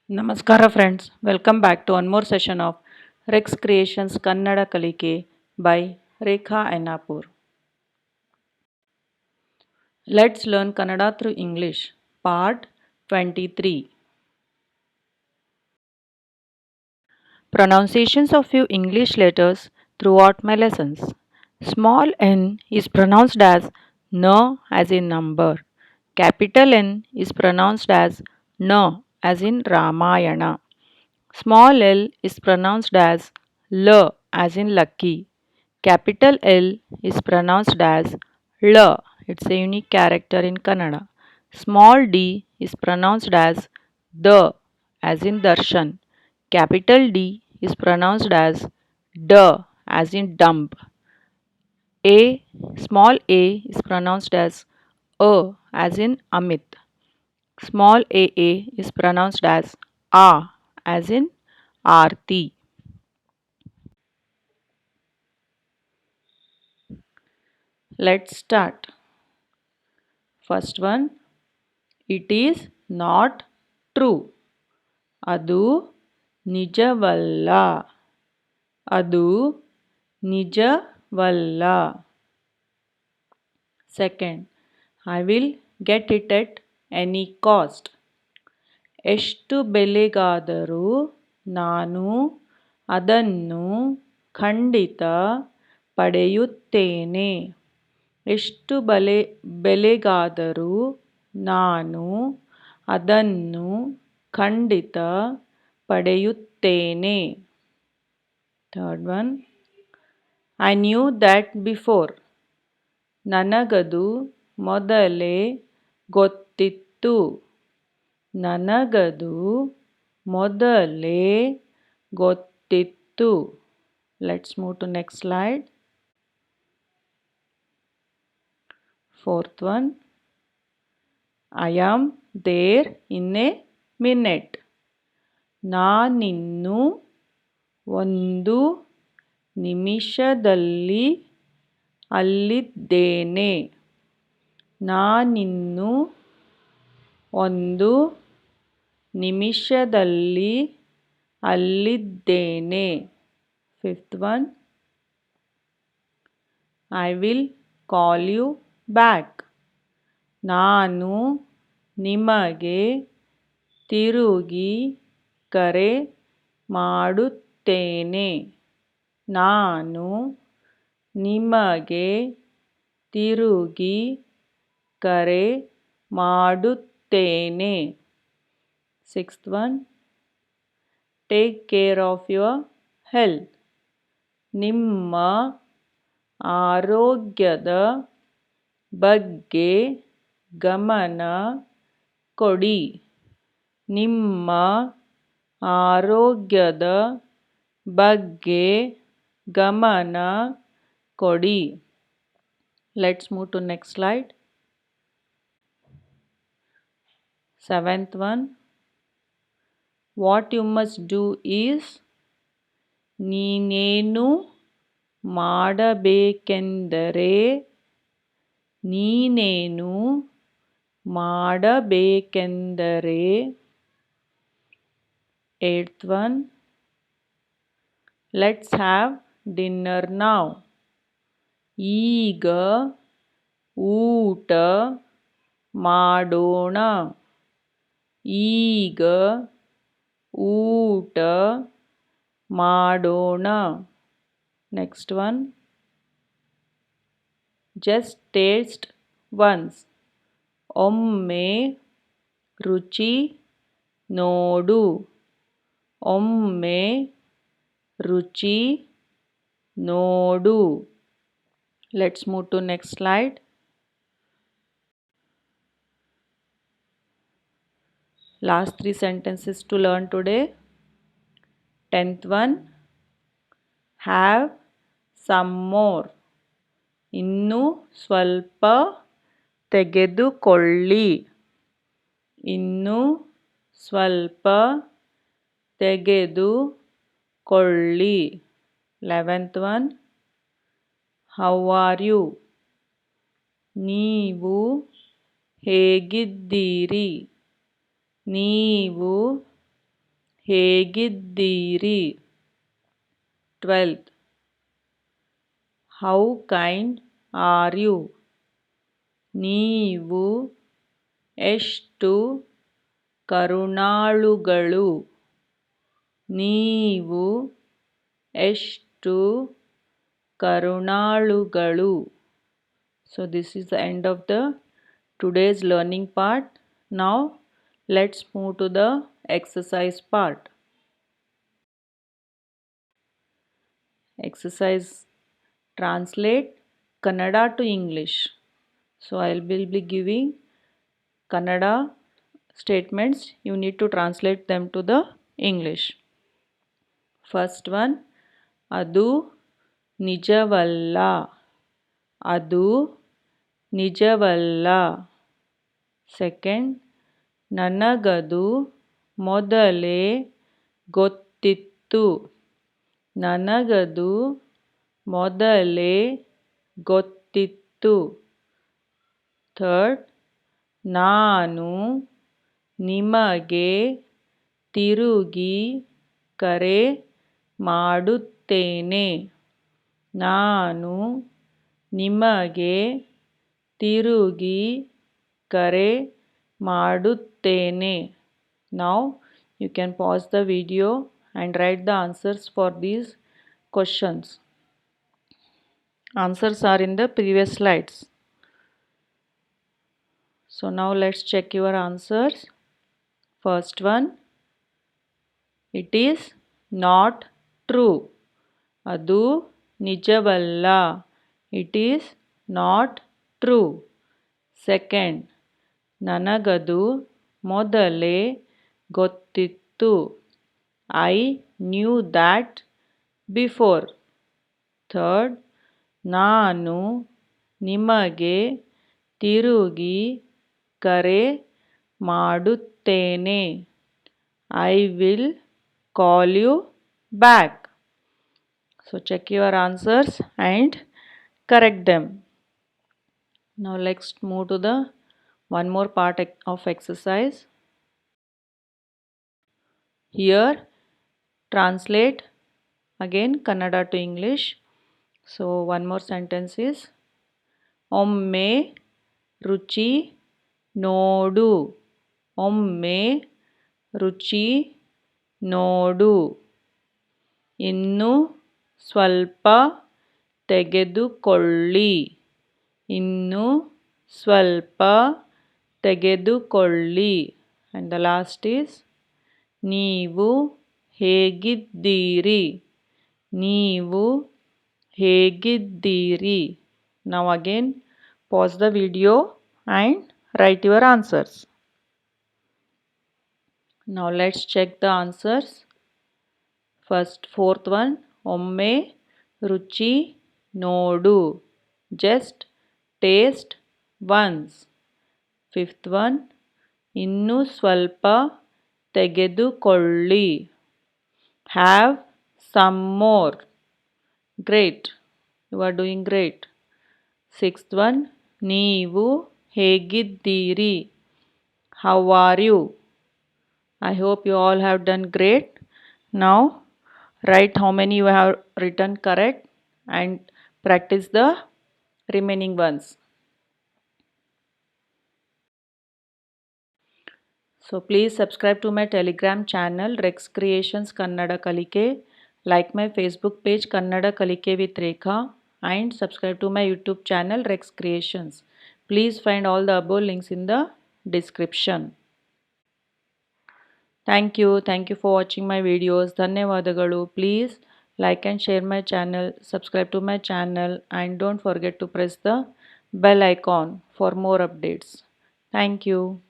Namaskara friends, welcome back to one more session of Reks Creations Kannada Kalike by Rekha Ainapur. Let's learn Kannada through English, Part 23. Pronunciations of few English letters throughout my lessons. Small n is pronounced as n as in number. Capital N is pronounced as n as in Ramayana. Small l is pronounced as l as in lucky. Capital L is pronounced as L. It's a unique character in Kannada. Small d is pronounced as the as in darshan. Capital D is pronounced as D as in dump. A small a is pronounced as as in Amit. Small aa is pronounced as as in Aarti. Let's start. First one, it is not true. ಅದು ನಿಜವಲ್ಲ. ಅದು ನಿಜವಲ್ಲ. Second, I will get it at any cost. ಎಷ್ಟು ಬೆಲೆಗಾದರೂ ನಾನು ಅದನ್ನು ಖಂಡಿತ ಪಡೆಯುತ್ತೇನೆ. ಎಷ್ಟು ಬೆಲೆಗಾದರೂ ನಾನು ಅದನ್ನು ಖಂಡಿತ ಪಡೆಯುತ್ತೇನೆ. Third one, I knew that before. ನನಗದು ಮೊದಲೇ ಗೊತ್ತಿತ್ತು. ನನಗದು ಮೊದಲೇ ಗೊತ್ತಿತ್ತು. Let's move to next slide. Fourth one, I am there in a minute. ನಾನಿನ್ನು ಒಂದು ನಿಮಿಷದಲ್ಲಿ ಅಲ್ಲಿದ್ದೇನೆ. ನಾನಿನ್ನು ಒಂದು ನಿಮಿಷದಲ್ಲಿ ಅಲ್ಲಿದ್ದೇನೆ. Fifth one, I will call you back. ನಾನು ನಿಮಗೆ ತಿರುಗಿ ಕರೆ ಮಾಡುತ್ತೇನೆ. ನಾನು ನಿಮಗೆ ತಿರುಗಿ ಕರೆ ಮಾಡುತ್ತೇನೆ. Sixth one, take care of your health. ನಿಮ್ಮ ಆರೋಗ್ಯದ ಬಗ್ಗೆ ಗಮನ ಕೊಡಿ. ನಿಮ್ಮ ಆರೋಗ್ಯದ ಬಗ್ಗೆ ಗಮನ ಕೊಡಿ. Let's move to next slide. Seventh one, what you must do is ನೀನೇನು ಮಾಡಬೇಕೆಂದರೆ ನೀನೇನು ಮಾಡಬೇಕೆಂದರೆ Eighth one, let's have dinner now. ಈಗ ಊಟ ಮಾಡೋಣ. ಈಗ ಊಟ ಮಾಡೋಣ. Next one, just taste once. ಒಮ್ಮೆ ರುಚಿ ನೋಡು. ಒಮ್ಮೆ ರುಚಿ ನೋಡು. Let's move to next slide. Last three sentences to learn today. 10th one, have some more. ಇನ್ನು ಸ್ವಲ್ಪ ತೆಗೆದುಕೊಳ್ಳಿ. ಇನ್ನು ಸ್ವಲ್ಪ ತೆಗೆದುಕೊಳ್ಳಿ. 11th one, how are you? ನೀವು ಹೇಗಿದ್ದೀರಿ? ನೀವು ಹೇಗಿದ್ದೀರಿ? 12th. How kind are you? ನೀವು ಎಷ್ಟು ಕರುಣಾಳುಗಳು? ನೀವು ಎಷ್ಟು ಕರುಣಾಳುಗಳು? So this is the end of the today's learning part. Now let's move to the exercise part. Exercise: translate Kannada to English. So I will be giving Kannada statements. You need to translate them to the English. First one, adu nijavalla. Adu nijavalla. Second, ನನಗದು ಮೊದಲೇ ಗೊತ್ತಿತ್ತು. ನನಗದು ಮೊದಲೇ ಗೊತ್ತಿತ್ತು. Third, ನಾನು ನಿಮಗೆ ತಿರುಗಿ ಕರೆ ಮಾಡುತ್ತೇನೆ. ನಾನು ನಿಮಗೆ ತಿರುಗಿ ಕರೆ ಮಾಡುತ್ತೇನೆ. Now you can pause the video and write the answers for these questions. Answers are in the previous slides. So now let's check your answers. First one, it is not true. Adu nijavalla. It is not true. Second, ನನಗದು ಮೊದಲೇ ಗೊತ್ತಿತ್ತು. I knew that before. Third, ನಾನು ನಿಮಗೆ ತಿರುಗಿ ಕರೆ ಮಾಡುತ್ತೇನೆ. I will call you back. So check your answers and correct them. Now let's move to the one more part of exercise. Here translate again Kannada to English. So one more sentence is ಒಮ್ಮೆ ರುಚಿ ನೋಡು. ಒಮ್ಮೆ ರುಚಿ ನೋಡು. ಇನ್ನು ಸ್ವಲ್ಪ ತೆಗೆದುಕೊಳ್ಳಿ. ಇನ್ನು ಸ್ವಲ್ಪ ತೆಗೆದುಕೊಳ್ಳಿ. And the last is ನೀವು ಹೇಗಿದ್ದೀರಿ? ನೀವು ಹೇಗಿದ್ದೀರಿ? Now again pause the video and write your answers. Now let's check the answers. First, fourth one, ಒಮ್ಮೆ ರುಚಿ ನೋಡು. Just taste once. Fifth one, ಇನ್ನು ಸ್ವಲ್ಪ ತೆಗೆದುಕೊಳ್ಳಿ. Have some more. Great. You are doing great. Sixth one, ನೀವು ಹೇಗಿದ್ದೀರಿ? How are you? I hope you all have done great. Now write how many you have written correct and practice the remaining ones. So please subscribe to my Telegram channel Reks Creations Kannada Kalike. Like my Facebook page Kannada Kalike with Rekha and subscribe to my YouTube channel Reks Creations. Please find all the above links in the description. Thank you for watching my videos. Dhanyavadalu. Please like and share my channel, subscribe to my channel and don't forget to press the bell icon for more updates. Thank you.